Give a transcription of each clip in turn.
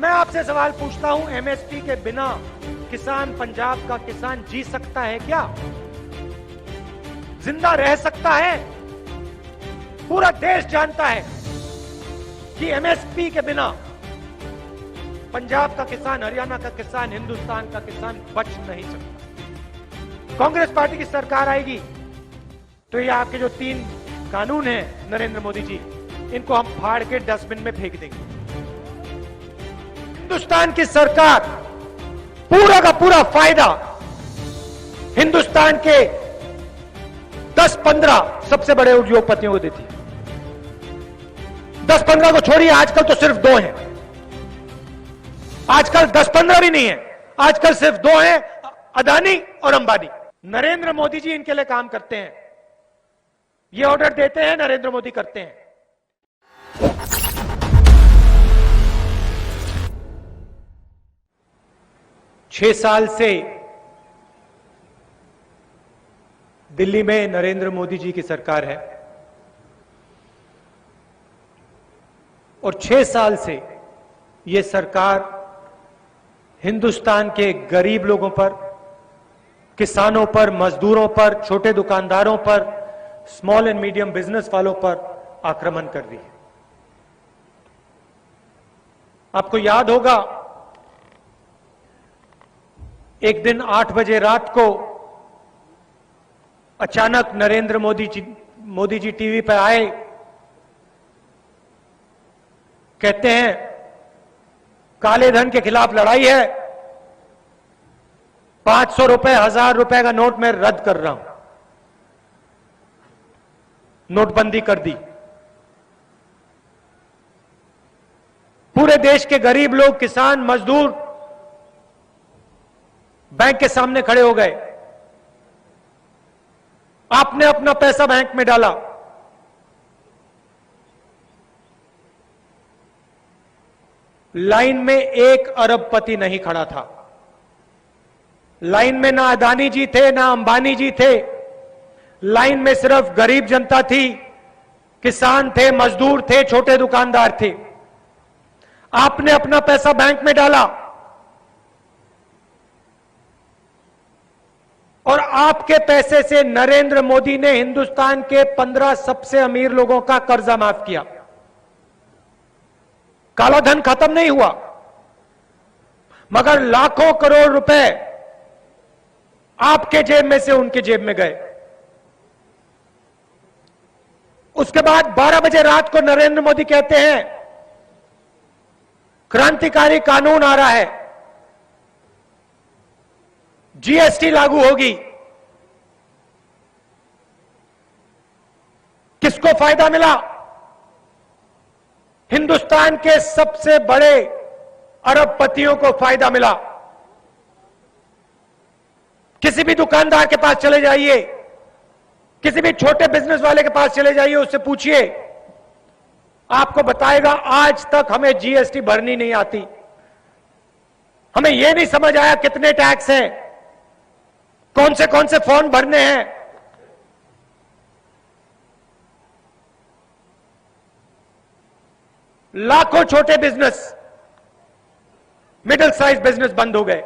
मैं आपसे सवाल पूछता हूं, एमएसपी के बिना किसान, पंजाब का किसान जी सकता है क्या? जिंदा रह सकता है? पूरा देश जानता है कि एमएसपी के बिना पंजाब का किसान, हरियाणा का किसान, हिंदुस्तान का किसान बच नहीं सकता। कांग्रेस पार्टी की सरकार आएगी तो ये आपके जो 3 कानून हैं नरेंद्र मोदी जी, इनको हम फाड़ के डस्टबिन में फेंक देंगे। हिंदुस्तान की सरकार पूरा का पूरा फायदा हिंदुस्तान के 10-15 सबसे बड़े उद्योगपतियों को देती है। 10-15 को छोड़िए, आजकल तो सिर्फ 2 हैं। आजकल 10-15 भी नहीं है, आजकल सिर्फ 2 हैं, अदानी और अंबानी। नरेंद्र मोदी जी इनके लिए काम करते हैं, ये ऑर्डर देते हैं, नरेंद्र मोदी करते हैं। छह साल से दिल्ली में नरेंद्र मोदी जी की सरकार है और 6 साल से यह सरकार हिंदुस्तान के गरीब लोगों पर, किसानों पर, मजदूरों पर, छोटे दुकानदारों पर, स्मॉल एंड मीडियम बिजनेस वालों पर आक्रमण कर रही है। आपको याद होगा, एक दिन 8 बजे रात को अचानक नरेंद्र मोदी जी टीवी पर आए, कहते हैं काले धन के खिलाफ लड़ाई है, 500 रुपए, 1000 रुपए का नोट मैं रद्द कर रहा हूं। नोटबंदी कर दी। पूरे देश के गरीब लोग, किसान, मजदूर बैंक के सामने खड़े हो गए। आपने अपना पैसा बैंक में डाला, लाइन में 1 अरबपति नहीं खड़ा था। लाइन में ना अदानी जी थे, ना अंबानी जी थे। लाइन में सिर्फ गरीब जनता थी, किसान थे, मजदूर थे, छोटे दुकानदार थे। आपने अपना पैसा बैंक में डाला और आपके पैसे से नरेंद्र मोदी ने हिंदुस्तान के 15 सबसे अमीर लोगों का कर्जा माफ किया। काला धन खत्म नहीं हुआ, मगर लाखों करोड़ रुपए आपके जेब में से उनके जेब में गए। उसके बाद 12 बजे रात को नरेंद्र मोदी कहते हैं क्रांतिकारी कानून आ रहा है, जीएसटी लागू होगी। किसको फायदा मिला? हिंदुस्तान के सबसे बड़े अरबपतियों को फायदा मिला। किसी भी दुकानदार के पास चले जाइए, किसी भी छोटे बिजनेस वाले के पास चले जाइए, उससे पूछिए, आपको बताएगा आज तक हमें जीएसटी भरनी नहीं आती। हमें यह नहीं समझ आया कितने टैक्स हैं, कौन से फॉर्म भरने हैं। लाखों छोटे बिजनेस, मिडिल साइज बिजनेस बंद हो गए।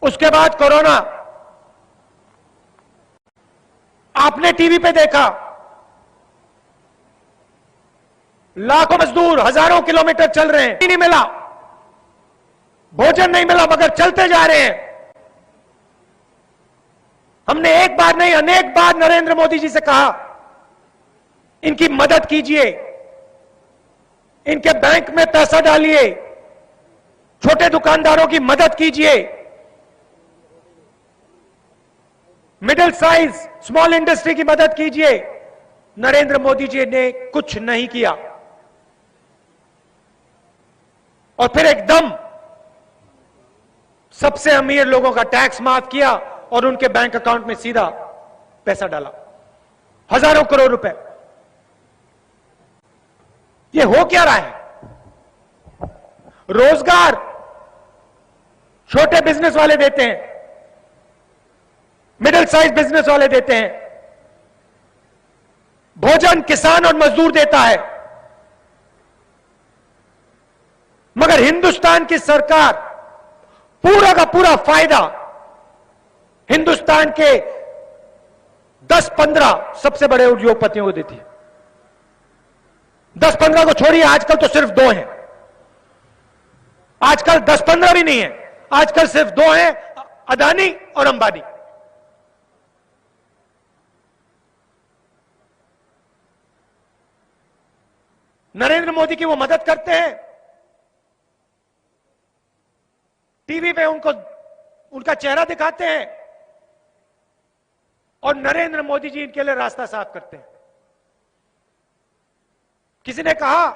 उसके बाद कोरोना, आपने टीवी पे देखा, लाखों मजदूर हजारों किलोमीटर चल रहे हैं, नहीं मिला, भोजन नहीं मिला, मगर चलते जा रहे हैं। हमने एक बार नहीं, अनेक बार नरेंद्र मोदी जी से कहा, इनकी मदद कीजिए, इनके बैंक में पैसा डालिए, छोटे दुकानदारों की मदद कीजिए, मिडिल साइज, स्मॉल इंडस्ट्री की मदद कीजिए। नरेंद्र मोदी जी ने कुछ नहीं किया और फिर एकदम सबसे अमीर लोगों का टैक्स माफ किया और उनके बैंक अकाउंट में सीधा पैसा डाला, हजारों करोड़ रुपए। ये हो क्या रहा है? रोजगार छोटे बिजनेस वाले देते हैं, मिडिल साइज बिजनेस वाले देते हैं, भोजन किसान और मजदूर देता है। मगर हिंदुस्तान की सरकार पूरा का पूरा फायदा हिंदुस्तान के 10-15 सबसे बड़े उद्योगपतियों को देती है। 10-15 को छोड़िए, आजकल तो सिर्फ 2 हैं। आजकल 10-15 भी नहीं है, आजकल सिर्फ 2 हैं, अदानी और अंबानी। नरेंद्र मोदी की वो मदद करते हैं, टीवी पे उनका चेहरा दिखाते हैं और नरेंद्र मोदी जी इनके लिए रास्ता साफ करते हैं। किसी ने कहा,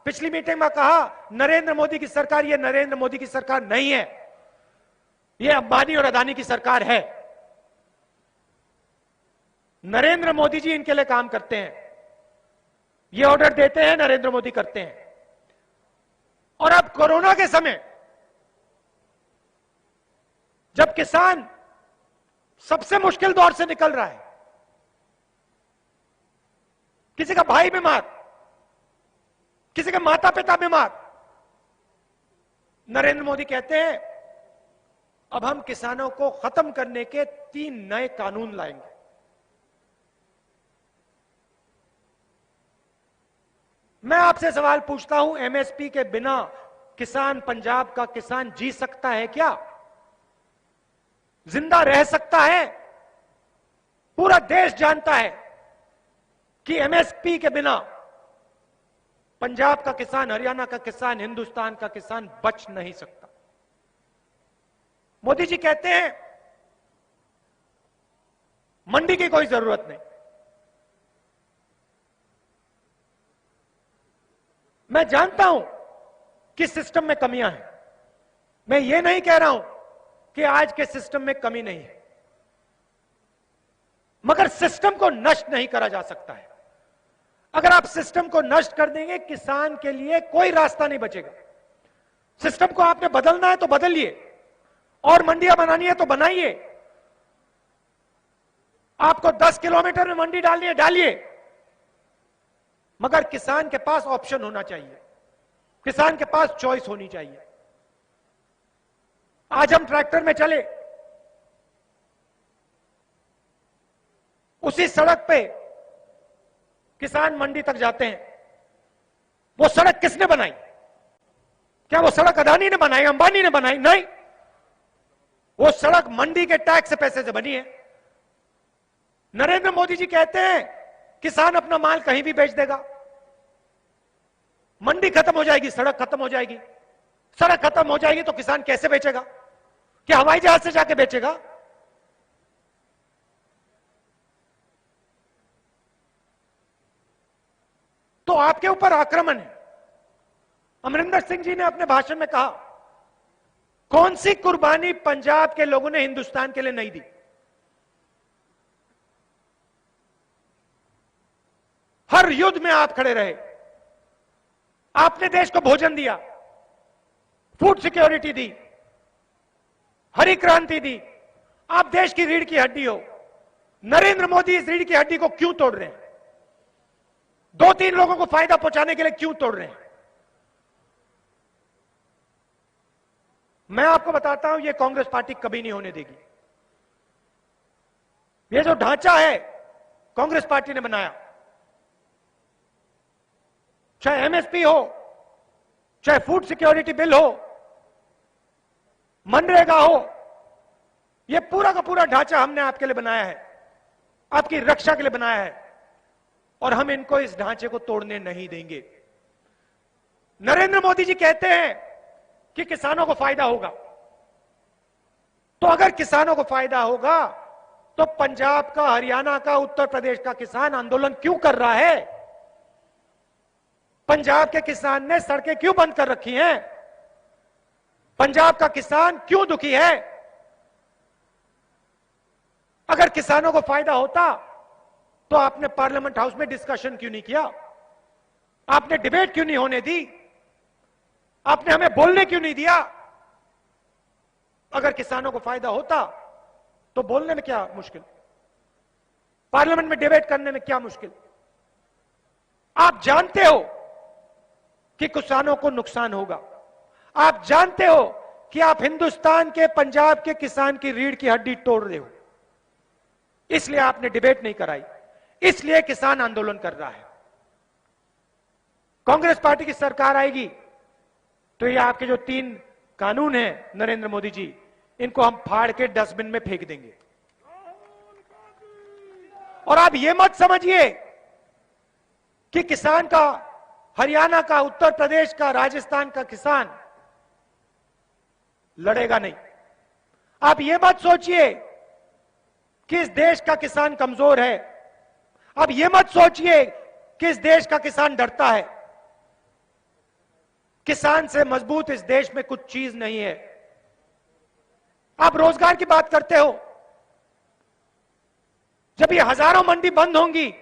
पिछली मीटिंग में कहा, नरेंद्र मोदी की सरकार, ये नरेंद्र मोदी की सरकार नहीं है, ये अंबानी और अदानी की सरकार है। नरेंद्र मोदी जी इनके लिए काम करते हैं, ये ऑर्डर देते हैं, नरेंद्र मोदी करते हैं। और अब कोरोना के समय जब किसान सबसे मुश्किल दौर से निकल रहा है, किसी का भाई बीमार, किसी के माता पिता बीमार, नरेंद्र मोदी कहते हैं अब हम किसानों को खत्म करने के 3 नए कानून लाएंगे। मैं आपसे सवाल पूछता हूं, एमएसपी के बिना किसान, पंजाब का किसान जी सकता है क्या? जिंदा रह सकता है? पूरा देश जानता है कि एमएसपी के बिना पंजाब का किसान, हरियाणा का किसान, हिंदुस्तान का किसान बच नहीं सकता। मोदी जी कहते हैं मंडी की कोई जरूरत नहीं। मैं जानता हूं कि सिस्टम में कमियां हैं, मैं ये नहीं कह रहा हूं कि आज के सिस्टम में कमी नहीं है, मगर सिस्टम को नष्ट नहीं करा जा सकता है। अगर आप सिस्टम को नष्ट कर देंगे, किसान के लिए कोई रास्ता नहीं बचेगा। सिस्टम को आपने बदलना है तो बदलिए, और मंडियां बनानी है तो बनाइए। आपको 10 किलोमीटर में मंडी डालनी है, डालिए, मगर किसान के पास ऑप्शन होना चाहिए, किसान के पास चॉइस होनी चाहिए। आज हम ट्रैक्टर में चले, उसी सड़क पे किसान मंडी तक जाते हैं। वो सड़क किसने बनाई? क्या वो सड़क अदानी ने बनाई, अंबानी ने बनाई? नहीं, वो सड़क मंडी के टैक्स से पैसे से बनी है। नरेंद्र मोदी जी कहते हैं किसान अपना माल कहीं भी बेच देगा, मंडी खत्म हो जाएगी, सड़क खत्म हो जाएगी। सड़क खत्म हो जाएगी तो किसान कैसे बेचेगा? क्या हवाई जहाज से जाके बेचेगा? तो आपके ऊपर आक्रमण है। अमरिंदर सिंह जी ने अपने भाषण में कहा, कौन सी कुर्बानी पंजाब के लोगों ने हिंदुस्तान के लिए नहीं दी? हर युद्ध में आप खड़े रहे, आपने देश को भोजन दिया, फूड सिक्योरिटी दी, हरी क्रांति दी। आप देश की रीढ़ की हड्डी हो। नरेंद्र मोदी इस रीढ़ की हड्डी को क्यों तोड़ रहे हैं? 2-3 लोगों को फायदा पहुंचाने के लिए क्यों तोड़ रहे हैं? मैं आपको बताता हूं, यह कांग्रेस पार्टी कभी नहीं होने देगी। यह जो ढांचा है कांग्रेस पार्टी ने बनाया, चाहे एमएसपी हो, चाहे फूड सिक्योरिटी बिल हो, मनरेगा हो, यह पूरा का पूरा ढांचा हमने आपके लिए बनाया है, आपकी रक्षा के लिए बनाया है, और हम इनको इस ढांचे को तोड़ने नहीं देंगे। नरेंद्र मोदी जी कहते हैं कि किसानों को फायदा होगा, तो अगर किसानों को फायदा होगा तो पंजाब का, हरियाणा का, उत्तर प्रदेश का किसान आंदोलन क्यों कर रहा है? पंजाब के किसान ने सड़कें क्यों बंद कर रखी हैं? पंजाब का किसान क्यों दुखी है? अगर किसानों को फायदा होता तो आपने पार्लियामेंट हाउस में डिस्कशन क्यों नहीं किया? आपने डिबेट क्यों नहीं होने दी? आपने हमें बोलने क्यों नहीं दिया? अगर किसानों को फायदा होता तो बोलने में क्या मुश्किल, पार्लियामेंट में डिबेट करने में क्या मुश्किल? आप जानते हो कि किसानों को नुकसान होगा, आप जानते हो कि आप हिंदुस्तान के, पंजाब के किसान की रीढ़ की हड्डी तोड़ रहे हो, इसलिए आपने डिबेट नहीं कराई, इसलिए किसान आंदोलन कर रहा है। कांग्रेस पार्टी की सरकार आएगी तो ये आपके जो 3 कानून हैं नरेंद्र मोदी जी, इनको हम फाड़ के डस्टबिन में फेंक देंगे। और आप ये मत समझिए कि किसान का, हरियाणा का, उत्तर प्रदेश का, राजस्थान का किसान लड़ेगा नहीं। आप ये मत सोचिए कि इस देश का किसान कमजोर है। आप ये मत सोचिए कि इस देश का किसान डरता है। किसान से मजबूत इस देश में कुछ चीज नहीं है। आप रोजगार की बात करते हो, जब ये हजारों मंडी बंद होंगी,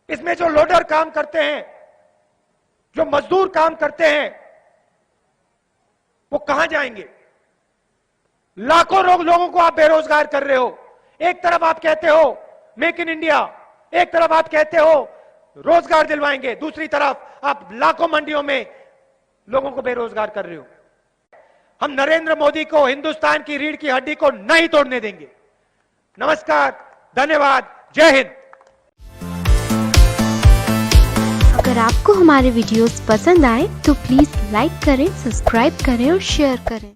इसमें जो लोडर काम करते हैं, जो मजदूर काम करते हैं, वो कहां जाएंगे? लाखों लोगों को आप बेरोजगार कर रहे हो। एक तरफ आप कहते हो मेक इन इंडिया, एक तरफ आप कहते हो रोजगार दिलवाएंगे, दूसरी तरफ आप लाखों मंडियों में लोगों को बेरोजगार कर रहे हो। हम नरेंद्र मोदी को, हिंदुस्तान की रीढ़ की हड्डी को नहीं तोड़ने देंगे। नमस्कार, धन्यवाद, जय हिंद। अगर आपको हमारे वीडियोस पसंद आए तो प्लीज लाइक करें, सब्सक्राइब करें और शेयर करें।